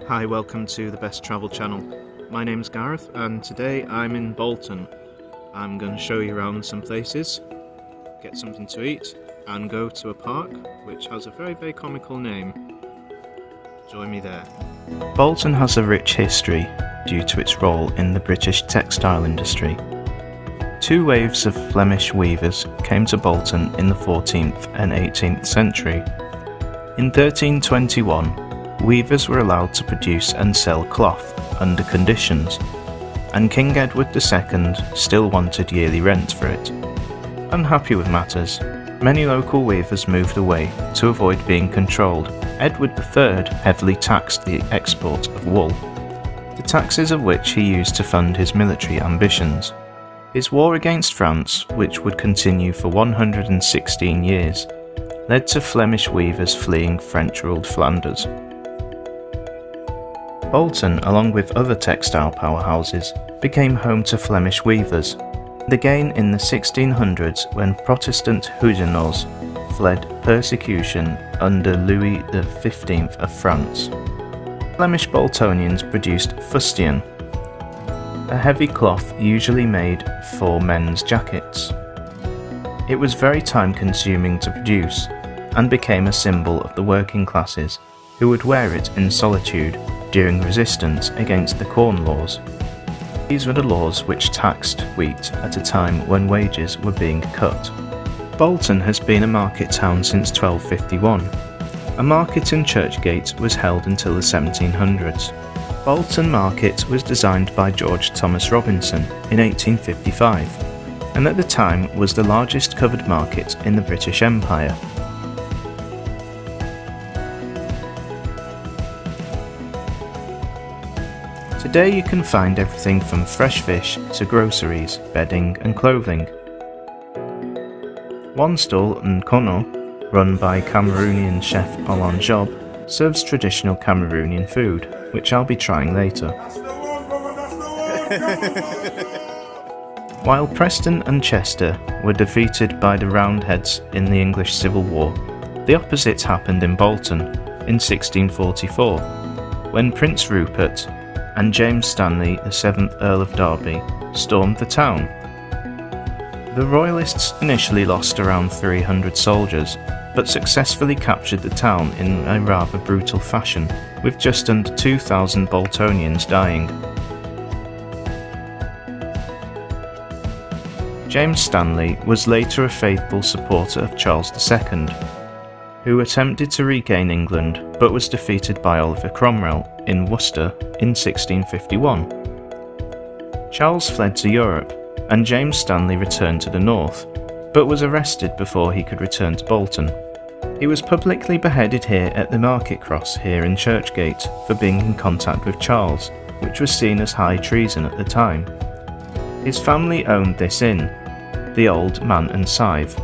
Hi, welcome to the Best Travel channel. My name's Gareth and today I'm in Bolton. I'm going to show you around some places, get something to eat and go to a park which has a very comical name. Join me there. Bolton has a rich history due to its role in the British textile industry. Two waves of Flemish weavers came to Bolton in the 14th and 18th century. In 1321, weavers were allowed to produce and sell cloth under conditions, and King Edward II still wanted yearly rent for it. Unhappy with matters, many local weavers moved away to avoid being controlled. Edward III heavily taxed the export of wool, the taxes of which he used to fund his military ambitions. His war against France, which would continue for 116 years, led to Flemish weavers fleeing French-ruled Flanders. Bolton, along with other textile powerhouses, became home to Flemish weavers, and again in the 1600s when Protestant Huguenots fled persecution under Louis XV of France. Flemish Boltonians produced fustian, a heavy cloth usually made for men's jackets. It was very time-consuming to produce, and became a symbol of the working classes who would wear it in solitude during resistance against the Corn Laws. These were the laws which taxed wheat at a time when wages were being cut. Bolton has been a market town since 1251. A market in Churchgate was held until the 1700s. Bolton Market was designed by George Thomas Robinson in 1855, and at the time was the largest covered market in the British Empire. Today you can find everything from fresh fish to groceries, bedding and clothing. One stall, Nkono, run by Cameroonian chef Alain Job, serves traditional Cameroonian food, which I'll be trying later. While Preston and Chester were defeated by the Roundheads in the English Civil War, the opposite happened in Bolton in 1644, when Prince Rupert and James Stanley, the 7th Earl of Derby, stormed the town. The Royalists initially lost around 300 soldiers, but successfully captured the town in a rather brutal fashion, with just under 2,000 Boltonians dying. James Stanley was later a faithful supporter of Charles II, who attempted to regain England but was defeated by Oliver Cromwell in Worcester in 1651. Charles fled to Europe, and James Stanley returned to the north, but was arrested before he could return to Bolton. He was publicly beheaded here at the Market Cross here in Churchgate for being in contact with Charles, which was seen as high treason at the time. His family owned this inn, the Old Man and Scythe,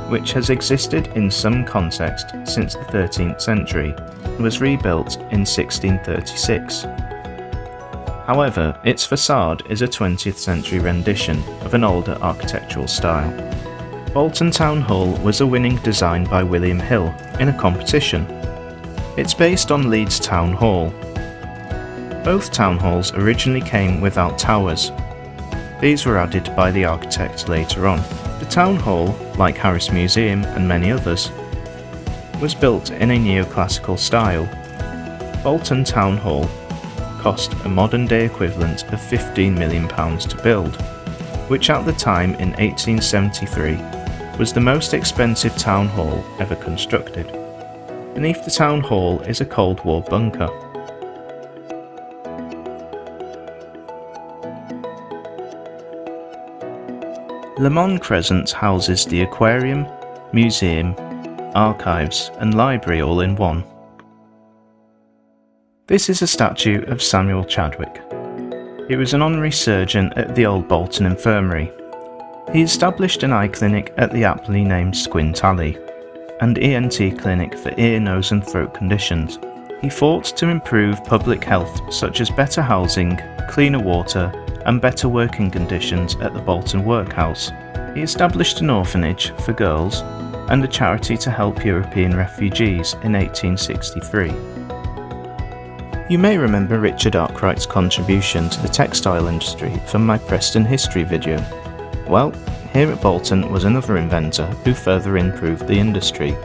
which has existed in some context since the 13th century and was rebuilt in 1636. However, its facade is a 20th century rendition of an older architectural style. Bolton Town Hall was a winning design by William Hill in a competition. It's based on Leeds Town Hall. Both town halls originally came without towers. These were added by the architect later on. The town hall, like Harris Museum and many others, was built in a neoclassical style. Bolton Town Hall cost a modern-day equivalent of £15 million to build, which at the time in 1873 was the most expensive town hall ever constructed. Beneath the town hall is a Cold War bunker. Le Mans Crescent houses the aquarium, museum, archives and library all in one. This is a statue of Samuel Chadwick. He was an honorary surgeon at the Old Bolton Infirmary. He established an eye clinic at the aptly named Squint Alley, and ENT clinic for ear, nose and throat conditions. He fought to improve public health such as better housing, cleaner water and better working conditions at the Bolton Workhouse. He established an orphanage for girls and a charity to help European refugees in 1863. You may remember Richard Arkwright's contribution to the textile industry from my Preston history video. Well, here at Bolton was another inventor who further improved the industry.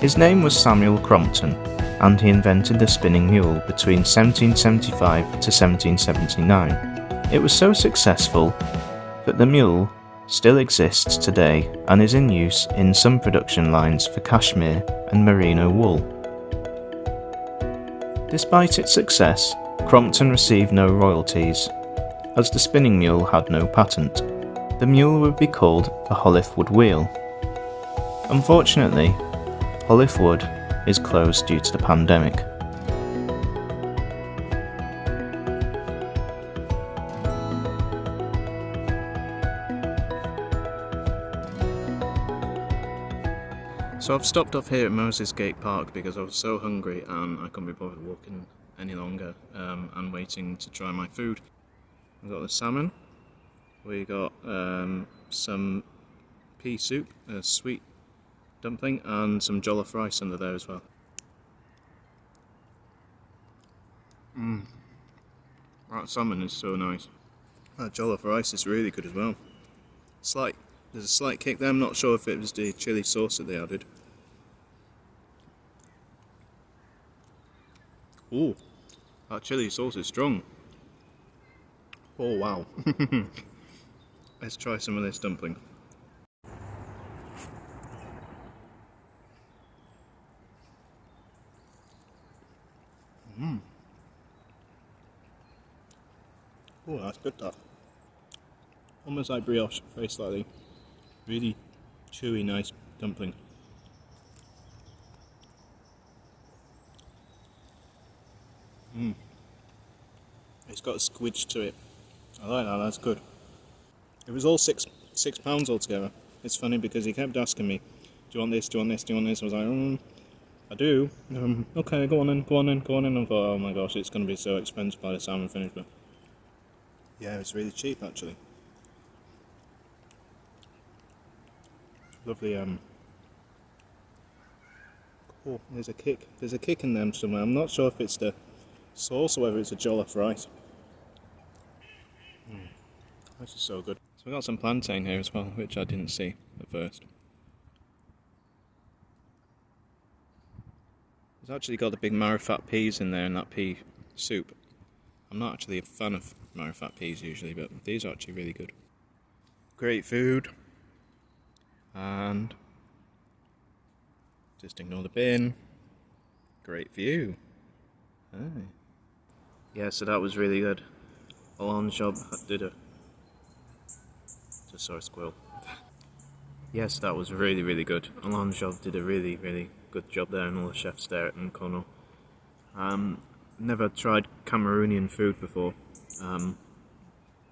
His name was Samuel Crompton, and he invented the spinning mule between 1775 to 1779. It was so successful that the mule still exists today and is in use in some production lines for cashmere and merino wool. Despite its success, Crompton received no royalties, as the spinning mule had no patent. The mule would be called the Hollifwood wheel. Unfortunately, Hollifwood is closed due to the pandemic. So I've stopped off here at Moses Gate Park because I was so hungry and I couldn't be bothered walking any longer and waiting to try my food. We've got the salmon, we got some pea soup, a sweet dumpling, and some jollof rice under there as well. That salmon is so nice. That jollof rice is really good as well. There's a slight kick there. I'm not sure if it was the chilli sauce that they added. Ooh, that chilli sauce is strong. Oh wow. Let's try some of this dumpling. Oh, that's good that. Almost like brioche, very slightly. Really chewy, nice dumpling. It's got a squidge to it. I like that, that's good. It was all £6 altogether. It's funny because he kept asking me, do you want this, do you want this, do you want this? I was like, I do. Okay, go on then, go on then, go on then. I thought, oh my gosh, it's going to be so expensive by the time I'm finished. But yeah, it's really cheap actually. Lovely, oh, there's a kick in them somewhere. I'm not sure if it's the sauce or whether it's a jollof rice. This is so good. So we got some plantain here as well, which I didn't see at first. It's actually got the big marrowfat peas in there in that pea soup. I'm not actually a fan of marrowfat peas usually, but these are actually really good. Great food. And just ignore the bin. Great view. Hey. Yeah, so that was really good. Alan job did a... Just saw a squirrel. Yes, that was really, really good. Alan job did a really, really good job there, and all the chefs there at Nkono. Never tried Cameroonian food before,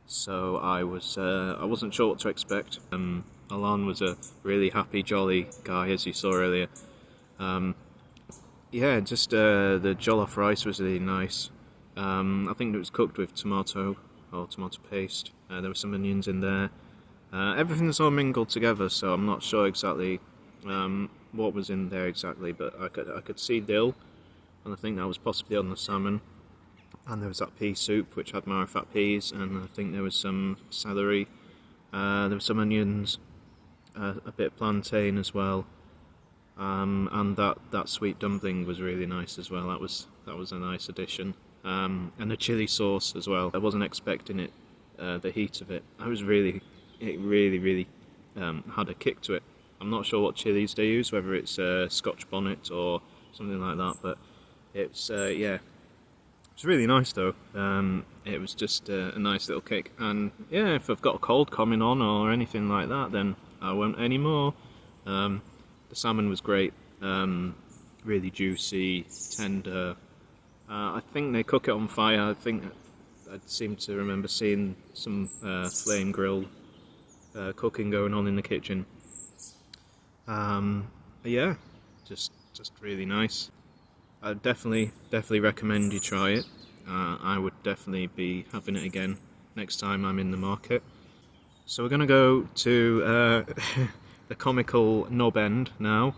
so I wasn't sure what to expect. Alan was a really happy, jolly guy, as you saw earlier. Yeah, just the jollof rice was really nice. I think it was cooked with tomato paste. There were some onions in there. Everything's all mingled together, so I'm not sure exactly what was in there exactly, but I could see dill, and I think that was possibly on the salmon. And there was that pea soup, which had marrowfat peas, and I think there was some celery. There were some onions, a bit of plantain as well, and that sweet dumpling was really nice as well. That was a nice addition, and the chili sauce as well. I wasn't expecting it, the heat of it. It really had a kick to it. I'm not sure what chilies they use, whether it's Scotch bonnet or something like that, but it's yeah. It's really nice though. It was just a nice little kick, and yeah, if I've got a cold coming on or anything like that, then I won't anymore. The salmon was great, really juicy, tender. I think they cook it on fire. I think I seem to remember seeing some flame grill cooking going on in the kitchen. Yeah, just really nice. I definitely recommend you try it. I would definitely be having it again next time I'm in the market. So we're going to go to the comical knob end now,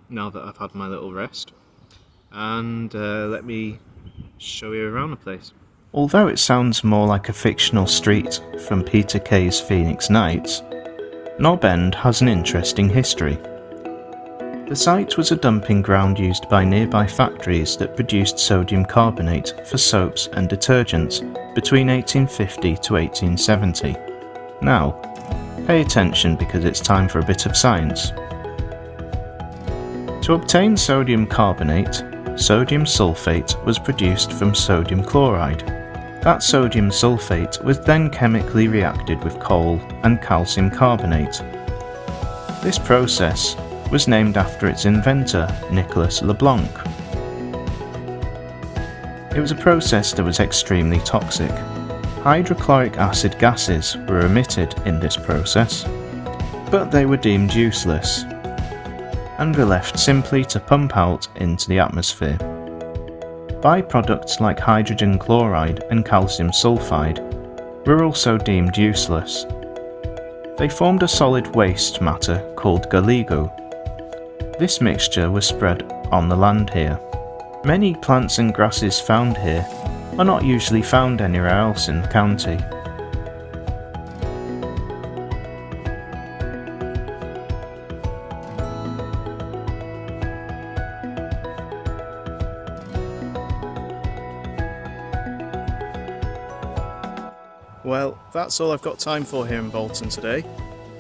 now that I've had my little rest. And let me show you around the place. Although it sounds more like a fictional street from Peter Kay's Phoenix Nights, Knob End has an interesting history. The site was a dumping ground used by nearby factories that produced sodium carbonate for soaps and detergents between 1850 to 1870. Now, pay attention because it's time for a bit of science. To obtain sodium carbonate, sodium sulfate was produced from sodium chloride. That sodium sulfate was then chemically reacted with coal and calcium carbonate. This process was named after its inventor, Nicolas Leblanc. It was a process that was extremely toxic. Hydrochloric acid gases were emitted in this process, but they were deemed useless and were left simply to pump out into the atmosphere. Byproducts like hydrogen chloride and calcium sulfide were also deemed useless. They formed a solid waste matter called galigo. This mixture was spread on the land here. Many plants and grasses found here are not usually found anywhere else in the county. Well, that's all I've got time for here in Bolton today.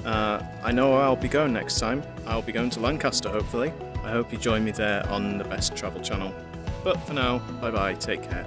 I know where I'll be going next time. I'll be going to Lancaster, hopefully. I hope you join me there on the Best Travel channel. But for now, bye bye, take care.